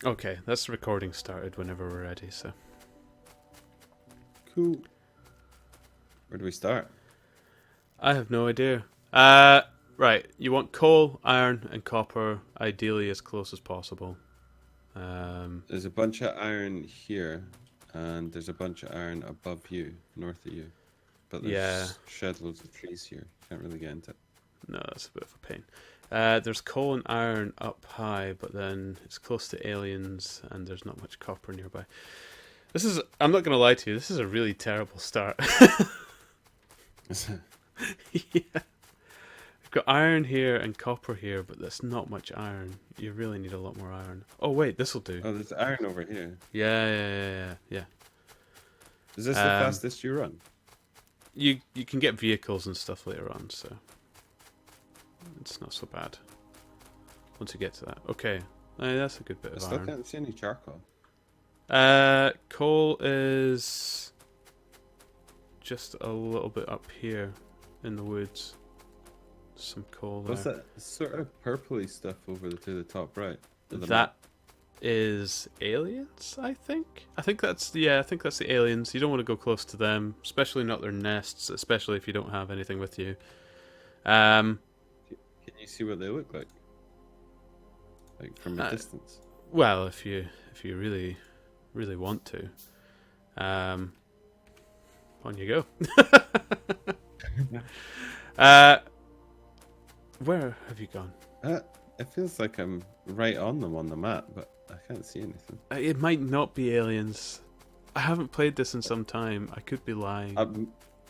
Okay, that's recording started whenever we're ready, so. Cool. Where do we start? I have no idea. Right, you want coal, iron, and copper, ideally as close as possible. Um, There's a bunch of iron here, and there's a bunch of iron above you, north of you. But yeah, there's shed loads of trees here. Can't really get into it. no, that's a bit of a pain. There's coal and iron up high, but then it's close to aliens, and there's not much copper nearby. I'm not going to lie to you, this is a really terrible start. Yeah. We've got iron here and copper here, but there's not much iron. You really need a lot more iron. Oh wait, this will do. Oh, there's iron over here. Yeah. Is this the Um, fastest you run? you can get vehicles and stuff later on, so it's not so bad. Once you get to that, okay, that's a good bit I of still iron. can't see any charcoal. Coal is just a little bit up here in the woods. Some coal What's there. that sort of purpley stuff over to the top right? Of the That map? is aliens, I think. I think that's the aliens. You don't want to go close to them, especially not their nests, especially if you don't have anything with you. Um, Can you see what they look like? Like from a distance? well, if you really want to, on you go. uh, where have you gone? It feels like I'm right on them on the map, but I can't see anything. It might not be aliens. I haven't played this in some time. I could be lying.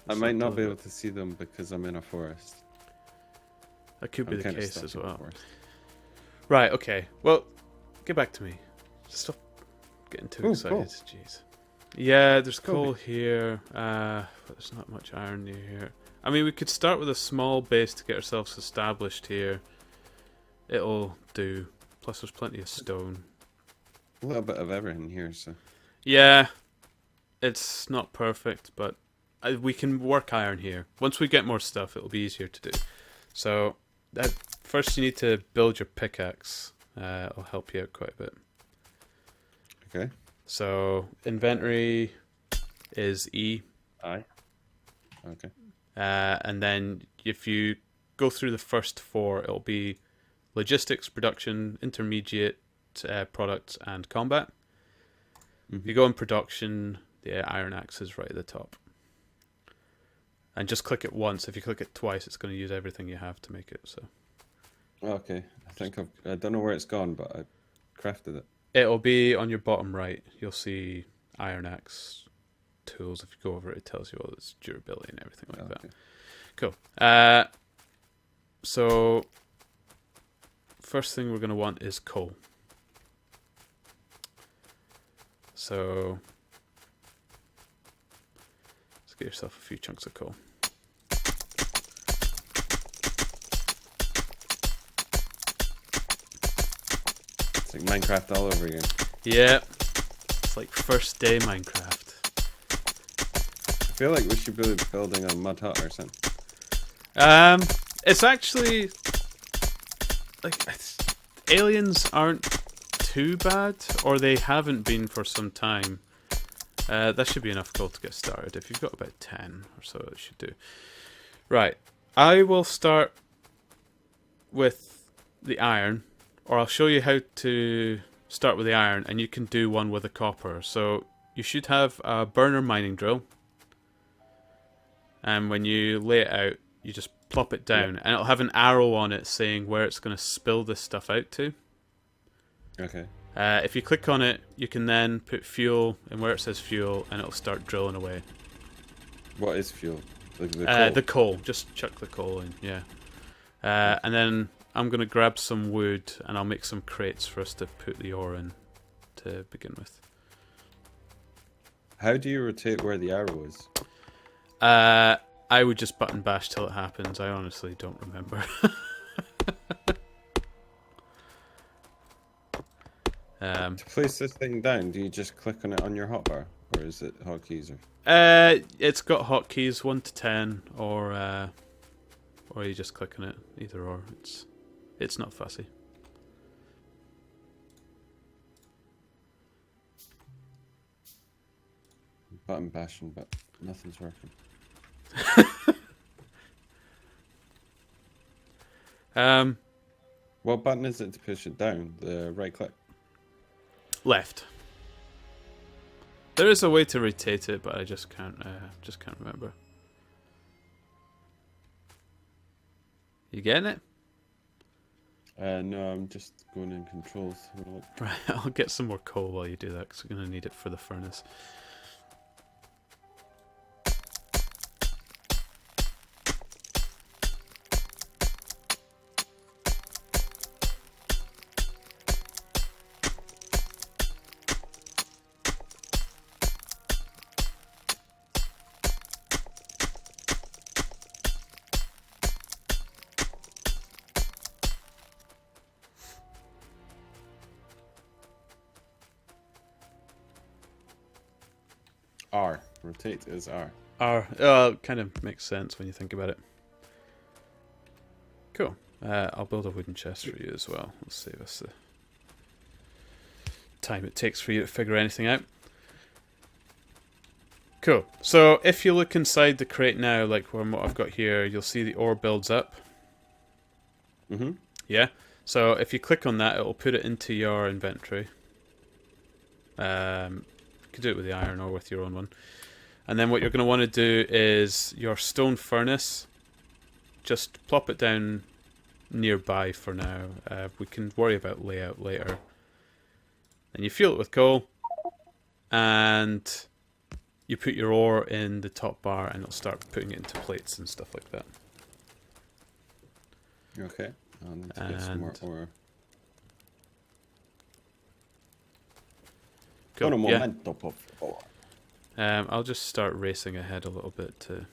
I might not be able to see them because I'm in a forest. That could be I'm the kind of case stuck as in a well. forest. Right, okay. Well, get back to me. Stop getting too Ooh, excited. cool. Jeez. Yeah, there's Cool. coal here, but there's not much iron near here. I mean, we could start with a small base to get ourselves established here. It'll do. Plus, there's plenty of stone. A little bit of everything here, so Yeah, it's not perfect, but we can work iron here. Once we get more stuff, it'll be easier to do. So, first you need to build your pickaxe. It'll help you out quite a bit. okay. So, inventory is E. Aye. Okay. And then if you go through the first four, it'll be logistics, production, intermediate, products, and combat. If you go in production, the iron axe is right at the top. And just click it once. If you click it twice, it's going to use everything you have to make it. So Okay. I don't know where it's gone, but I crafted it. it'll be on your bottom right. You'll see iron axe tools. If you go over it, it tells you all its durability and everything like that. Okay. Cool. So first thing we're going to want is coal. So let's get yourself a few chunks of coal. It's like Minecraft all over again. Yeah, it's like first day Minecraft. I feel like we should be building a mud hut or something. It's actually like aliens aren't too bad, or they haven't been for some time. That should be enough coal to get started. If you've got about 10 or so, it should do. Right, I will start with the iron, or I'll show you how to start with the iron, and you can do one with a copper. So you should have a burner mining drill, and when you lay it out, you just plop it down, and it'll have an arrow on it saying where it's going to spill this stuff out to. Okay. If you click on it, you can then put fuel in where it says fuel, and it'll start drilling away. What is fuel? Like the coal? The coal, just chuck the coal in, yeah. And then I'm going to grab some wood, and I'll make some crates for us to put the ore in to begin with. How do you rotate where the arrow is? I would just button bash till it happens. I honestly don't remember. To place this thing down, do you just click on it on your hotbar? Or is it hotkeys? Or... It's got hotkeys 1 to 10, or you just click on it. Either or. It's not fussy. button bashing, but nothing's working. What button is it to push it down? The right click? Left. There is a way to rotate it, but I just can't remember. You getting it? No, I'm just going in controls. Right, I'll get some more coal while you do that, because we're going to need it for the furnace. R. Rotate is R. R. Kind of makes sense when you think about it. Cool. I'll build a wooden chest for you as well. Let's save us the time it takes for you to figure anything out. Cool. So if you look inside the crate now, like what I've got here, you'll see the ore builds up. Mm-hmm. Yeah. So if you click on that, it'll put it into your inventory. You can do it with the iron or with your own one. And then what you're going to want to do is your stone furnace. Just plop it down nearby for now. We can worry about layout later. And you fuel it with coal. And you put your ore in the top bar and it'll start putting it into plates and stuff like that. Okay. I'll need to get some more ore. Cool. Yeah. I'll just start racing ahead a little bit to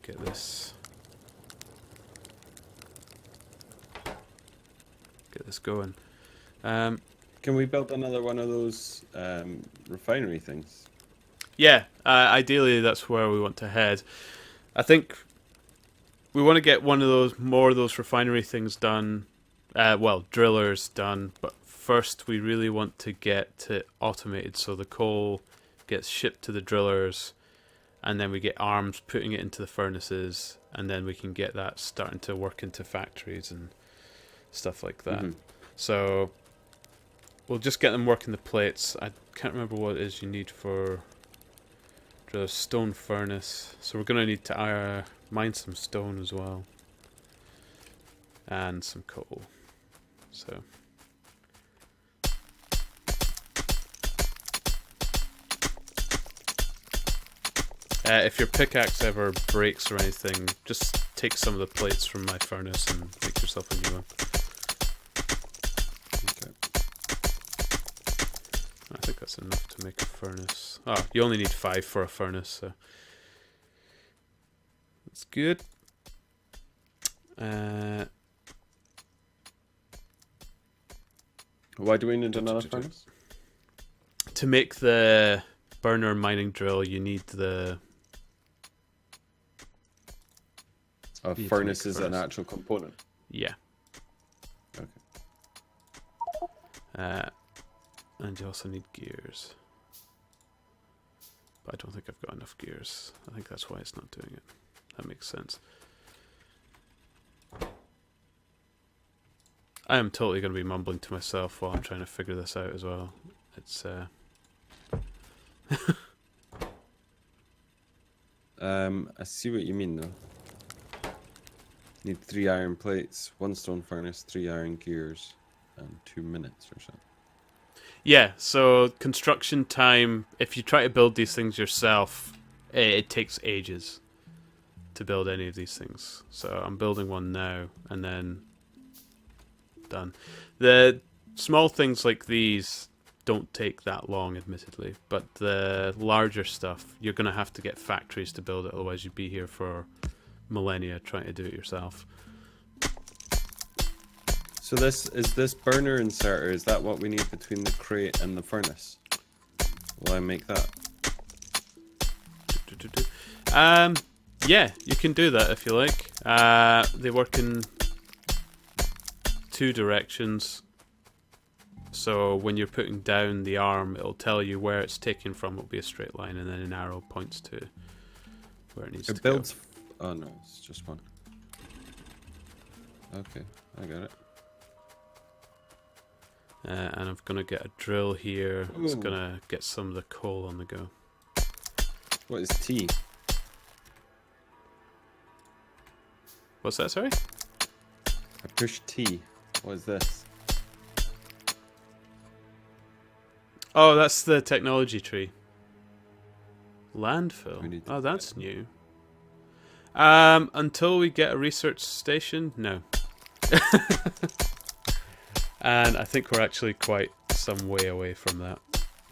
get this going. Can we build another one of those refinery things? Yeah, ideally that's where we want to head. I think we want to get more of those refinery things done. Well, drillers done, but first we really want to get it automated so the coal gets shipped to the drillers and then we get arms putting it into the furnaces and then we can get that starting to work into factories and stuff like that. Mm-hmm. So we'll just get them working the plates. I can't remember what it is you need for the stone furnace, so we're going to need to mine some stone as well and some coal. So if your pickaxe ever breaks or anything, just take some of the plates from my furnace and make yourself a new one. Okay. I think that's enough to make a furnace. Oh, you only need 5 for a furnace, so that's good. Why do we need another furnace? To make the burner mining drill, you need the... A furnace is an actual component? Yeah. Okay. And you also need gears. But I don't think I've got enough gears. I think that's why it's not doing it. That makes sense. I am totally going to be mumbling to myself while I'm trying to figure this out as well. It's I see what you mean though. Need 3 iron plates, 1 stone furnace, 3 iron gears, and 2 minutes or so. Yeah, so construction time, if you try to build these things yourself, it takes ages to build any of these things. So I'm building one now, and then done. The small things like these don't take that long, admittedly, but the larger stuff, you're going to have to get factories to build it, otherwise you'd be here for millennia trying to do it yourself. So this burner inserter, is that what we need between the crate and the furnace? Will I make that? Yeah, you can do that if you like. They work in 2 directions. So when you're putting down the arm, it'll tell you where it's taken from. It'll be a straight line, and then an arrow points to where it needs to It go. builds. Oh no, it's just one. Okay, I got it. And I'm gonna get a drill here. It's Ooh. gonna get some of the coal on the go. What is T? What's that? Sorry. I push T. What is this? Oh, that's the technology tree. We Landfill. need to Oh, that's new. Until we get a research station, no. And I think we're actually quite some way away from that,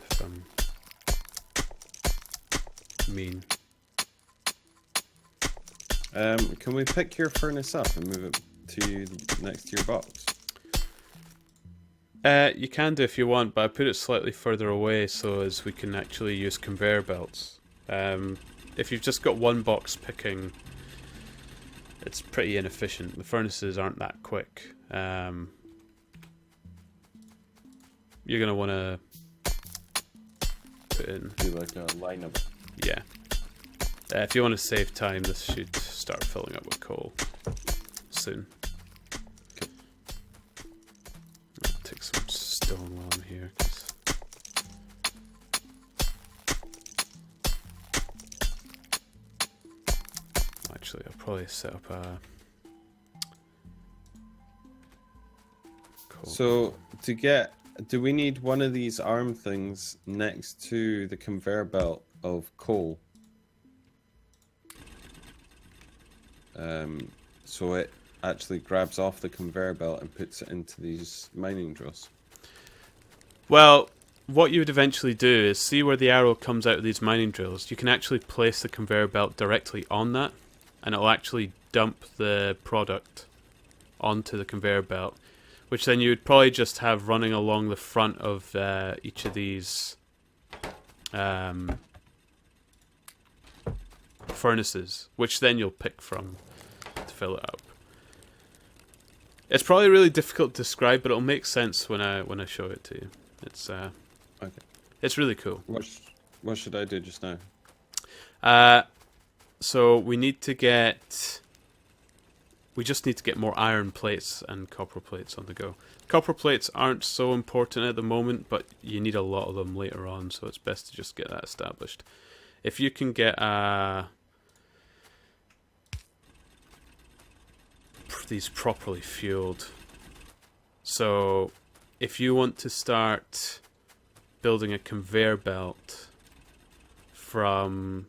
if I'm mean. Can we pick your furnace up and move it to next to your box? You can do if you want, but I put it slightly further away so as we can actually use conveyor belts. If you've just got one box picking, it's pretty inefficient. The furnaces aren't that quick. You're going to want to put in... Do like a line of it. Yeah. If you want to save time, this should start filling up with coal soon. Okay. I'll take some stone while I'm here. 'Cause actually, I'll probably set up a... coal. So do we need one of these arm things next to the conveyor belt of coal? So it actually grabs off the conveyor belt and puts it into these mining drills. Well, what you would eventually do is see where the arrow comes out of these mining drills. You can actually place the conveyor belt directly on that, and it'll actually dump the product onto the conveyor belt, which then you would probably just have running along the front of each of these furnaces, which then you'll pick from to fill it up. It's probably really difficult to describe, but it'll make sense when I show it to you. It's Okay. it's really cool. What should I do just now? So we just need to get more iron plates and copper plates on the go. Copper plates aren't so important at the moment, but you need a lot of them later on, so it's best to just get that established. If you can get these properly fueled. So if you want to start building a conveyor belt from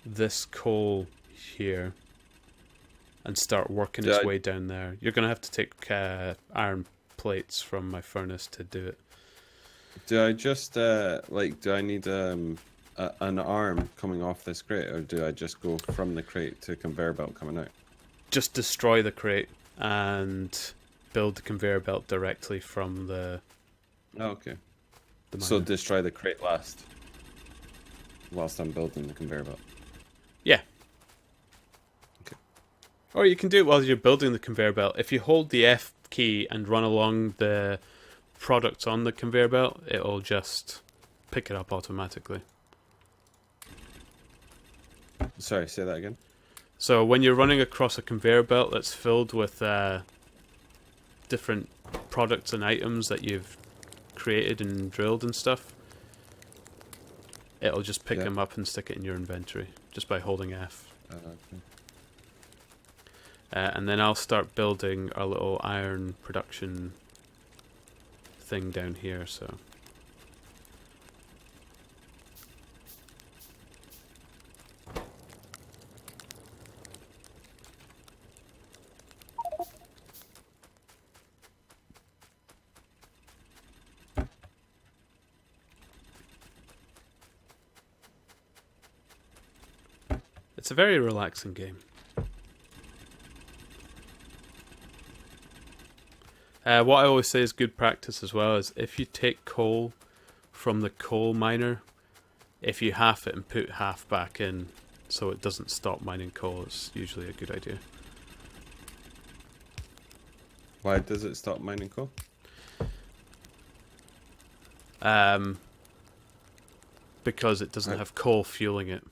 this coal here and start working its way down there, you're going to have to take iron plates from my furnace to do it. Do I just do I need an arm coming off this crate, or do I just go from the crate to conveyor belt coming out? Just destroy the crate and build the conveyor belt directly from the... Oh, okay. the So miner. destroy the crate whilst I'm building the conveyor belt. Yeah. Okay. Or you can do it while you're building the conveyor belt. If you hold the F key and run along the products on the conveyor belt, it'll just pick it up automatically. Sorry, say that again. So when you're running across a conveyor belt that's filled with different products and items that you've created and drilled and stuff, it'll just pick them up and stick it in your inventory just by holding F. Okay. And then I'll start building our little iron production thing down here, so... It's a very relaxing game. What I always say is good practice as well is if you take coal from the coal miner, if you half it and put half back in so it doesn't stop mining coal, it's usually a good idea. Why does it stop mining coal? because it doesn't How- have coal fueling it.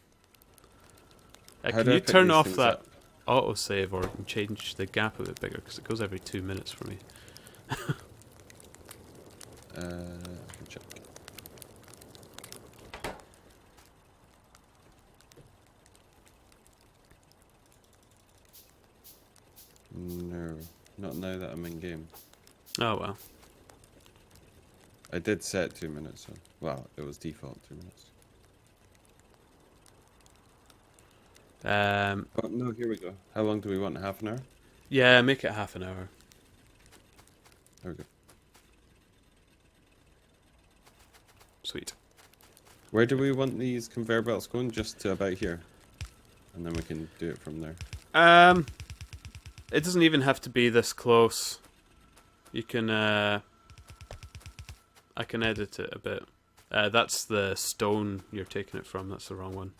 How Can do I you pick turn these off things that up? autosave or change the gap a bit bigger? Because it goes every 2 minutes for me. I can check. No, not now that I'm in game. Oh well. I did set 2 minutes, so well, it was default 2 minutes. Oh no, here we go. How long do we want? Half an hour? Yeah, make it half an hour. There we go. Sweet. Where do we want these conveyor belts going? Just to about here, and then we can do it from there. It doesn't even have to be this close. You can, I can edit it a bit. That's the stone you're taking it from. That's the wrong one.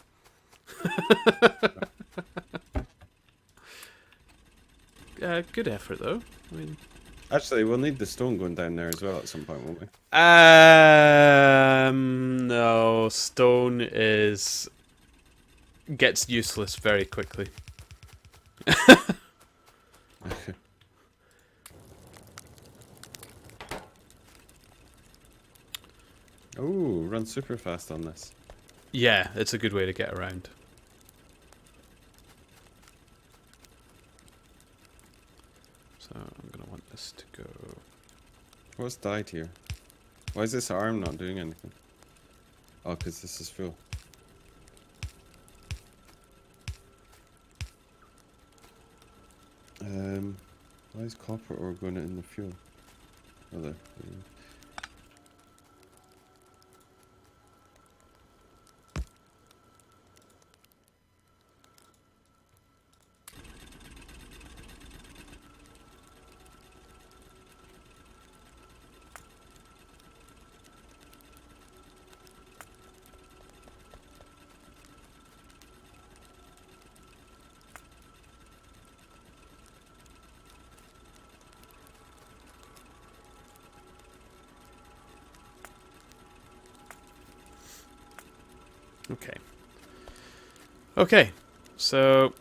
Good effort, though. I mean, Actually, we'll need the stone going down there as well at some point, won't we? no, stone gets useless very quickly. Oh, run super fast on this. Yeah, it's a good way to get around. So I'm gonna want this to go. What's died here? Why is this arm not doing anything? Oh, because this is full. Why is copper ore going in the fuel? Oh, there. Okay. Okay, so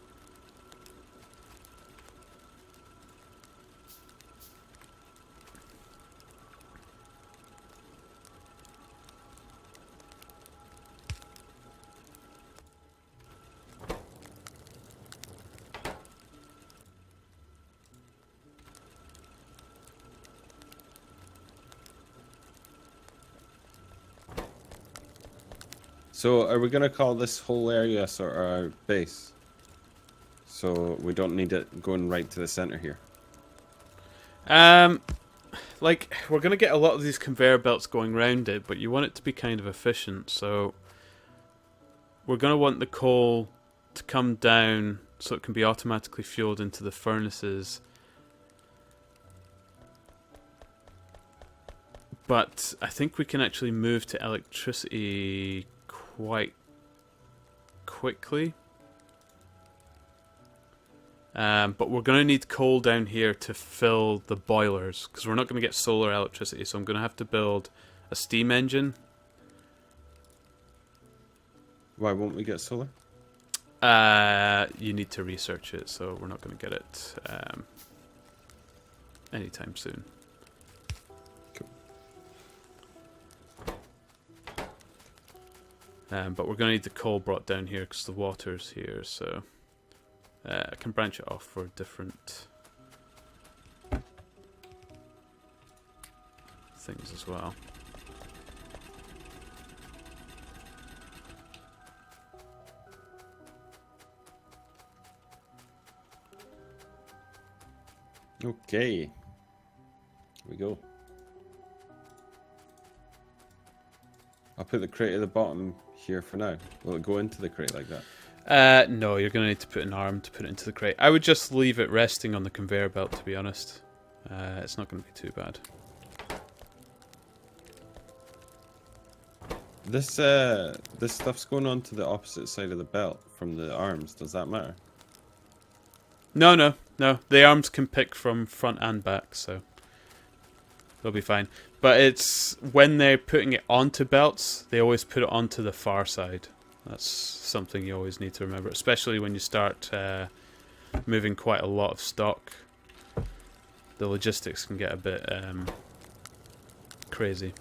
So, are we gonna call this whole area sort of our base? So we don't need it going right to the center here. like we're gonna get a lot of these conveyor belts going round it, but you want it to be kind of efficient, so we're gonna want the coal to come down so it can be automatically fueled into the furnaces. But I think we can actually move to electricity quite quickly. But we're going to need coal down here to fill the boilers, because we're not going to get solar electricity, so I'm going to have to build a steam engine. Why won't we get solar? You need to research it, so we're not going to get it anytime soon. But we're going to need the coal brought down here because the water's here, so I can branch it off for different things as well. Okay. Here we go. I'll put the crate at the bottom here for now. Will it go into the crate like that? No, you're going to need to put an arm to put it into the crate. I would just leave it resting on the conveyor belt, to be honest. It's not going to be too bad. This stuff's going on to the opposite side of the belt from the arms. Does that matter? No. The arms can pick from front and back, so... they'll be fine. But it's when they're putting it onto belts, they always put it onto the far side. That's something you always need to remember, especially when you start moving quite a lot of stock. The logistics can get a bit crazy.